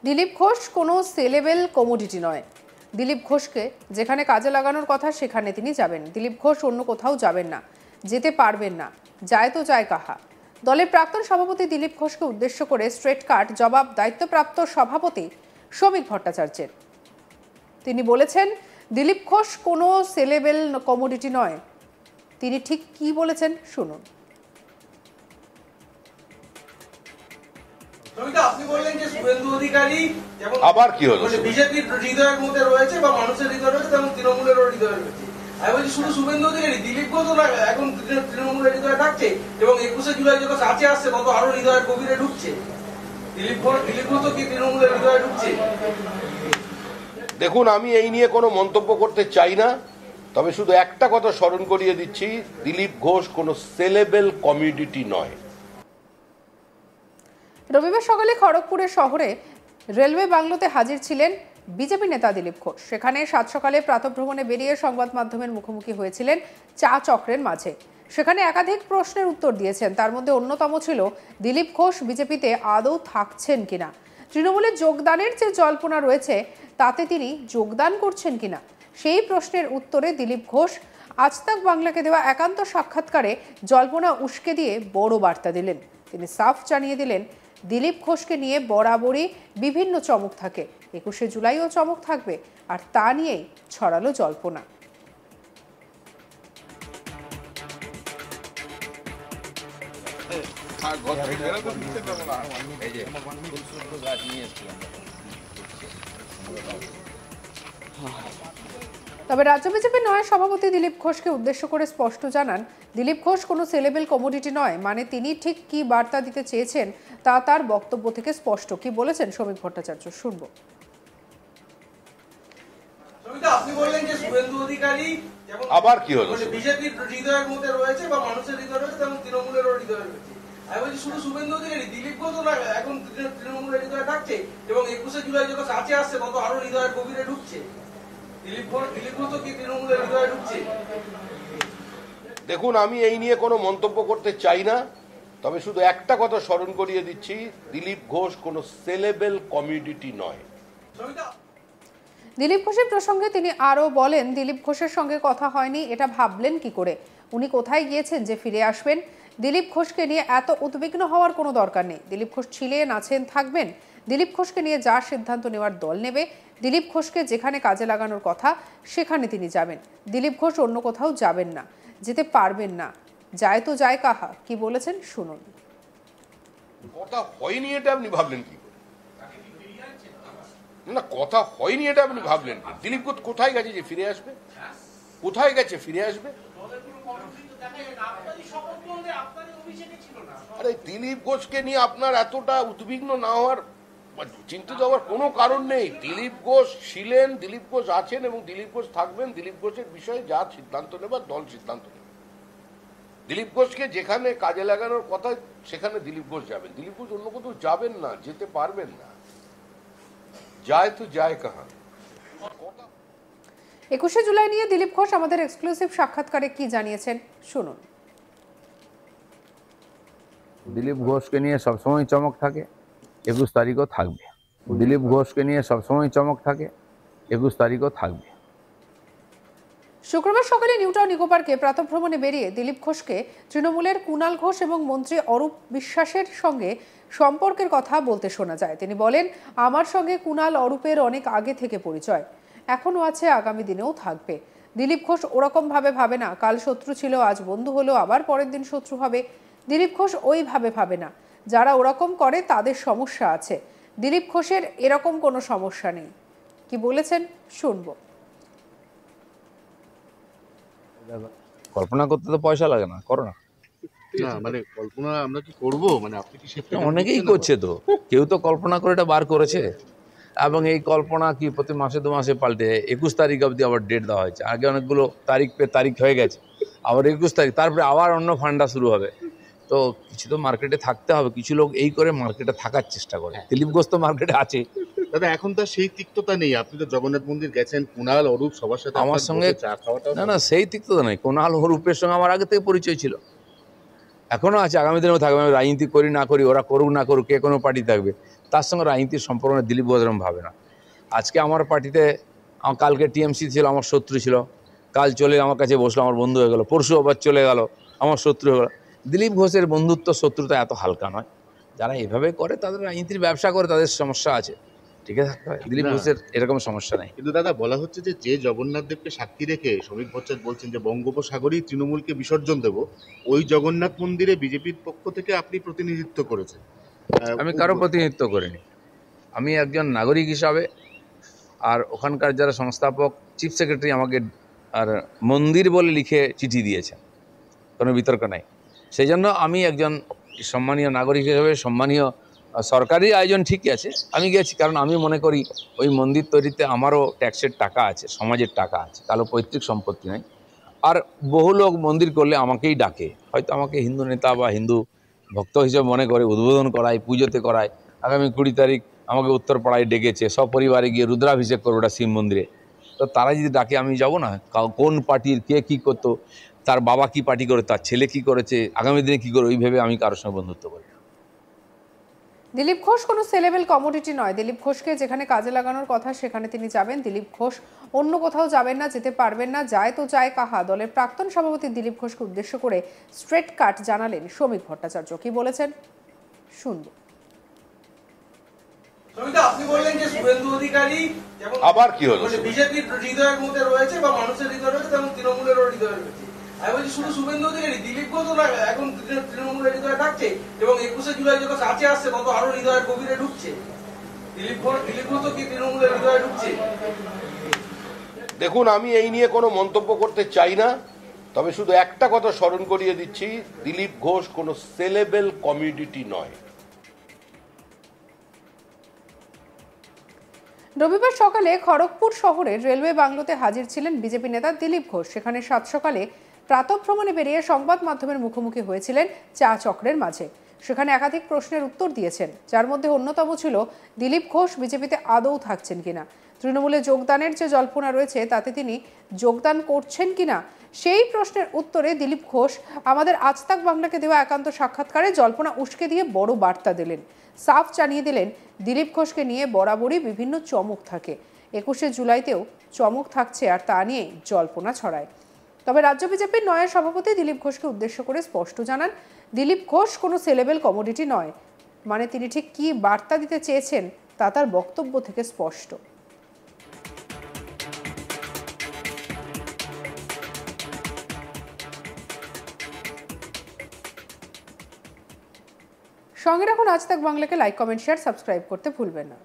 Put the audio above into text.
দিলীপ ঘোষ কোনো sellable commodity নয়। দিলীপ ঘোষকে যেখানে কাজে লাগানোর কথা সেখানে তিনি যাবেন। দিলীপ ঘোষ অন্য কোথাও যাবেন না, যেতে পারবেন না, যায় তো যায় কাহা। দলের প্রাক্তন সভাপতি দিলীপ ঘোষকে উদ্দেশ্য করে স্ট্রেট কাট জবাব দায়িত্বপ্রাপ্ত সভাপতি শ্রমিক ভট্টাচার্যের। তিনি বলেছেন, দিলীপ ঘোষ কোনো সেলেবেল কমোডিটি নয়। তিনি ঠিক কি বলেছেন শুনুন। আপনি বললেন যে শুভেন্দু অধিকারী যেমন আবার কি হলো, বিজেপির হৃদয়ের মধ্যে রয়েছে বা মানুষের হৃদয় রয়েছে, তেমন তৃণমূলেরও হৃদয় রয়েছে। আমি বলছি শুধু শুভেন্দু অধিকারী, দিলীপ ঘোষ এখন তৃণমূলের হৃদয়ে থাকছে এবং 21শে জুলাই যখন কাছে আসছে তত আরো হৃদয়ের গভীরে ঢুকছে। দিলীপ ঘোষ তো কি তৃণমূলের হৃদয়ে ঢুকছে? দেখুন, আমি এই নিয়ে কোনো মন্তব্য করতে চাই না, তবে শুধু একটা কথা স্মরণ করিয়ে দিচ্ছি, দিলীপ ঘোষ কোনো সেলেবেল কমিউনিটি নয়। রবিবার সকালে খড়গপুরের শহরে রেলওয়ে বাংলোতে হাজির ছিলেন বিজেপি নেতা দিলীপ ঘোষ। সেখানে সাত সকালে প্রাতঃভ্রমণে বেরিয়ে সংবাদ মাধ্যমের মুখোমুখি হয়েছিলেন চা চক্রের মাঝে। সেখানে একাধিক প্রশ্নের উত্তর দিয়েছেন। তার মধ্যে অন্যতম ছিল দিলীপ ঘোষ বিজেপিতে আদৌ থাকছেন কিনা, তৃণমূলে যোগদানের যে জল্পনা রয়েছে তাতে তিনি যোগদান করছেন কিনা। সেই প্রশ্নের উত্তরে দিলীপ ঘোষ আজ তাক বাংলাকে দেওয়া একান্ত সাক্ষাৎকারে জল্পনা উস্কে দিয়ে বড় বার্তা দিলেন। তিনি সাফ জানিয়ে দিলেন, দিলীপ ঘোষকে নিয়ে বরাবরই বিভিন্ন চমক থাকে, 21শে জুলাইও চমক থাকবে, আর তা নিয়েই ছড়ালো জল্পনা। তবে রাজ্য বিজেপির নয় সভাপতি দিলীপ ঘোষকে উদ্দেশ্য করে স্পষ্ট জানান, দিলীপ ঘোষ কোনো সেলেবেল কমোডিটি নয়। মানে তিনি ঠিক কি বার্তা দিতে চেয়েছেন তা তার বক্তব্য থেকে স্পষ্ট। কি বলেছেন শ্রমিক ভট্টাচার্য শুনবো। আপনি বললেন যে শুভেন্দু অধিকারী যেমন আবার কি হলো, বিজেপির হৃদয়ের মধ্যে রয়েছে বা মানুষের হৃদয় রয়েছে, তেমন তৃণমূলেরও হৃদয় রয়েছে। আমি বলছি শুধু শুভেন্দু অধিকারী, দিলীপ ঘোষ এখন তৃণমূলের হৃদয়ে থাকছে এবং 21শে জুলাই যখন কাছে আসছে তত আরো হৃদয়ের গভীরে ঢুকছে। দিলীপ ঘোষ তো কি তৃণমূলের হৃদয়ে ঢুকছে? দেখুন, আমি এই নিয়ে কোনো মন্তব্য করতে চাই না, তবে শুধু একটা কথা স্মরণ করিয়ে দিচ্ছি, দিলীপ ঘোষ কোনো সেলেবেল কমিউনিটি নয়। দিলীপ ঘোষের প্রসঙ্গে তিনি আরও বলেন, দিলীপ ঘোষের সঙ্গে কথা হয়নি এটা ভাবলেন কি করে? উনি কোথায় গিয়েছেন যে ফিরে আসবেন? দিলীপ ঘোষকে নিয়ে এত উদ্বিগ্ন হওয়ার কোনো দরকার নেই। দিলীপ ঘোষ ছিলেন, আছেন, থাকবেন। দিলীপ ঘোষকে নিয়ে যা সিদ্ধান্ত নেওয়ার দল নেবে। দিলীপ ঘোষকে যেখানে কাজে লাগানোর কথা সেখানে তিনি যাবেন। দিলীপ ঘোষ অন্য কোথাও যাবেন না, যেতে পারবেন না, যায় তো যায় কাহা। কি বলেছেন শুনুন। কথা হয়নি এটা আপনি ভাবলেন কি? না, কথা হয়নি এটা আপনি ভাবলেন কি? দিলীপ ঘোষ কোথায় গেছে যে ফিরে আসবে? কোথায় গেছে ফিরে আসবে? আরে দিলীপ ঘোষকে নিয়ে আপনার এতটা উদ্বিগ্ন না হওয়ার, চিন্তিত হওয়ার কোনো কারণ নেই। দিলীপ ঘোষ ছিলেন, দিলীপ ঘোষ আছেন এবং দিলীপ ঘোষ থাকবেন। দিলীপ ঘোষের বিষয়ে যা সিদ্ধান্ত নেবার দল সিদ্ধান্ত নেবে। দিলীপ ঘোষকে যেখানে কাজে লাগানোর কথা সেখানে দিলীপ ঘোষ যাবেন। দিলীপ ঘোষ অন্য কোথাও যাবেন না, যেতে পারবেন না, যায় তো যায় কাহা। 21শে জুলাই নিয়ে দিলীপ ঘোষ আমাদের এক্সক্লুসিভ সাক্ষাৎকারে কি জানিয়েছেন শুনুন। দিলীপ ঘোষকে নিয়ে সবসময় চমক থাকে, 21 তারিখও থাকবে। দিলীপ ঘোষকে নিয়ে সবসময় চমক থাকে, 21 তারিখও থাকবে। শুক্রবার সকালে নিউটাউন ইকো পার্কে প্রাতঃভ্রমণে বেরিয়ে দিলীপ ঘোষকে তৃণমূলের কুণাল ঘোষ এবং মন্ত্রী অরূপ বিশ্বাসের সঙ্গে সম্পর্কের কথা বলতে শোনা যায়। তিনি বলেন, আমার সঙ্গে কুণাল অরূপের অনেক আগে থেকে পরিচয়, এখনো আছে, আগামী দিনেও থাকবে। দিলীপ ঘোষ ওরকম ভাবে ভাবে না, কাল শত্রু ছিল, আজ বন্ধু হলো, আবার পরের দিন শত্রু হবে। দিলীপ ঘোষ ওইভাবে ভাবে না। যারা ওরকম করে তাদের সমস্যা আছে, দিলীপ ঘোষের এরকম কোনো সমস্যা নেই। কি বলেছেন শুনবো। কল্পনা করতে তো পয়সা লাগে না, করো না। মানে কল্পনা আমরা কি করব? মানে আপনি কি অনেকেই করছে তো, কেউ তো কল্পনা করে এটা বার করেছে এবং এই কল্পনা কি প্রতি মাসে 2 মাসে পাল্টে 21 তারিখ অবধি আবার ডেট দেওয়া হয়েছে। আগে অনেকগুলো তারিখ হয়ে গেছে, আবার 21 তারিখ, তারপরে আবার অন্য ফান্ডা শুরু হবে। তো কিছু তো মার্কেটে থাকতে হবে, কিছু লোক এই করে মার্কেটে থাকার চেষ্টা করে। দিলীপ ঘোষ তো মার্কেটে আছে দাদা, এখন তো সেই তিক্ততা নেই। আপনি তো জগন্নাথ মন্দির গেছেন, কুণাল অরূপ সবার সাথে আমার সঙ্গে চা খাওয়াটা। না, সেই তিক্ততা নেই। কুণাল অরূপের সঙ্গে আমার আগে থেকে পরিচয় ছিল, এখনো আছে, আগামী দিনেও থাকবে। আমি রাজনীতি করি না করি, ওরা করুক না করুক, কে কোনো পার্টি থাকবে, তার সঙ্গে রাজনীতির সম্পর্ক দিলীপ ঘোষ এরকম ভাবে না। আজকে আমার পার্টিতে কালকে টিএমসি ছিল, আমার শত্রু ছিল, কাল চলে আমার কাছে বসলো, আমার বন্ধু হয়ে গেল, পরশু আবার চলে গেল, আমার শত্রু হয়ে গেল। দিলীপ ঘোষের বন্ধুত্ব শত্রুতা এত হালকা নয়। যারা এভাবে করে তাদের রাজনীতির ব্যবসা করে, তাদের সমস্যা আছে, ঠিক আছে। দিলীপ ঘোষের এরকম সমস্যা নেই। কিন্তু দাদা বলা হচ্ছে যে জগন্নাথ দেবকে সাক্ষী রেখে শ্রমিক ভট্টাচার্য বলছেন যে বঙ্গোপসাগরেই তৃণমূলকে বিসর্জন দেব, ওই জগন্নাথ মন্দিরে বিজেপির পক্ষ থেকে আপনি প্রতিনিধিত্ব করেছেন। আমি কারো প্রতিনিধিত্ব করিনি। আমি একজন নাগরিক হিসাবে, আর ওখানকার যারা সংস্থাপক, চিফ সেক্রেটারি আমাকে আর মন্দির বলে লিখে চিঠি দিয়েছেন, কোনো বিতর্ক নাই। সেই জন্য আমি একজন সম্মানীয় নাগরিক হিসেবে, সম্মানীয় সরকারি আয়োজন ঠিকই আছে, আমি গেছি। কারণ আমি মনে করি ওই মন্দির তৈরিতে আমারও ট্যাক্সের টাকা আছে, সমাজের টাকা আছে, কারো পৈতৃক সম্পত্তি নাই। আর বহু লোক মন্দির করলে আমাকেই ডাকে, হয়তো আমাকে হিন্দু নেতা বা হিন্দু ভক্ত হিসেবে মনে করে, উদ্বোধন করায়, পুজোতে করায়। আগামী 20 তারিখ আমাকে উত্তরপাড়ায় ডেকেছে, সপরিবারে গিয়ে রুদ্রাভিষেক করবো ওটা শিব মন্দিরে। তো তারা যদি ডাকে আমি যাব না? কোন পার্টির কে কী করতো, তার বাবা কি পার্টি করে, তার ছেলে কি করেছে, আগামী দিনে কী করে, ওই ভেবে আমি কারোর সঙ্গে বন্ধুত্ব করি। দিলীপ ঘোষ কোনো সেলেবেল কমোডিটি নয়। দিলীপ ঘোষকে যেখানে কাজে লাগানোর কথা সেখানে তিনি যাবেন। দিলীপ ঘোষ অন্য কোথাও যাবেন না, যেতে পারবেন না। যায় তো যায় কাহা। দলের প্রাক্তন সভাপতি দিলীপ ঘোষকে উদ্দেশ্য করে স্ট্রেট কাট জানালেন শ্রমিক ভট্টাচার্য। কি বলেছেন শুনব। আপনি বললেন যে শুভেন্দু অধিকারী যেমন আবার কি হলো? বিজেপির হৃদয়ের মধ্যে রয়েছে বা মানুষের হৃদয় রয়েছে, তেমন তৃণমূলেরও হৃদয় রয়েছে। আমি বলছি শুধু শুভেন্দু অধিকারী, দিলীপ ঘোষ এখন তৃণমূলের হৃদয়ে থাকছে এবং 21শে জুলাই যত কাছে আসছে তত আরো হৃদয়ের গভীরে ঢুকছে। দিলীপ ঘোষ তো কি তৃণমূলের হৃদয়ে ঢুকছে? দেখুন, আমি এই নিয়ে কোনো মন্তব্য করতে চাই না, তবে শুধু একটা কথা স্মরণ করিয়ে দিচ্ছি, দিলীপ ঘোষ কোনো সেলেবেল কমিউনিটি নয়। রবিবার সকালে খড়গপুর শহরের রেলওয়ে বাংলোতে হাজির ছিলেন বিজেপি নেতা দিলীপ ঘোষ। সেখানে 7 সকালে প্রাতঃভ্রমণে বেরিয়ে সংবাদ মাধ্যমের মুখোমুখি হয়েছিলেন চা চক্রের মাঝে। সেখানে একাধিক প্রশ্নের উত্তর দিয়েছেন, যার মধ্যে অন্যতম ছিল দিলীপ ঘোষ বিজেপিতে আদৌ থাকছেন কিনা, তৃণমূলে যোগদানের যে জল্পনা রয়েছে তাতে তিনি যোগদান করছেন কিনা। সেই প্রশ্নের উত্তরে দিলীপ ঘোষ আমাদের আজ তাক বাংলাকে দেওয়া একান্ত সাক্ষাৎকারে জল্পনা উস্কে দিয়ে বড় বার্তা দিলেন। সাফ জানিয়ে দিলেন দিলীপ ঘোষকে নিয়ে বরাবরই বিভিন্ন চমক থাকে, 21শে জুলাইতেও চমক থাকছে, আর তা নিয়ে জল্পনা ছড়ায়। তবে রাজ্য বিজেপির নয়া সভাপতি দিলীপ ঘোষকে উদ্দেশ্য করে স্পষ্ট জানান, দিলীপ ঘোষ কোনো সেলেবেল কমোডিটি নয়। মানে তিনি ঠিক কী বার্তা দিতে চেয়েছেন তা তার বক্তব্য থেকে স্পষ্ট। সঙ্গে রাখুন আজ তাক বাংলাকে। লাইক, কমেন্ট, শেয়ার, সাবস্ক্রাইব করতে ভুলবেন না।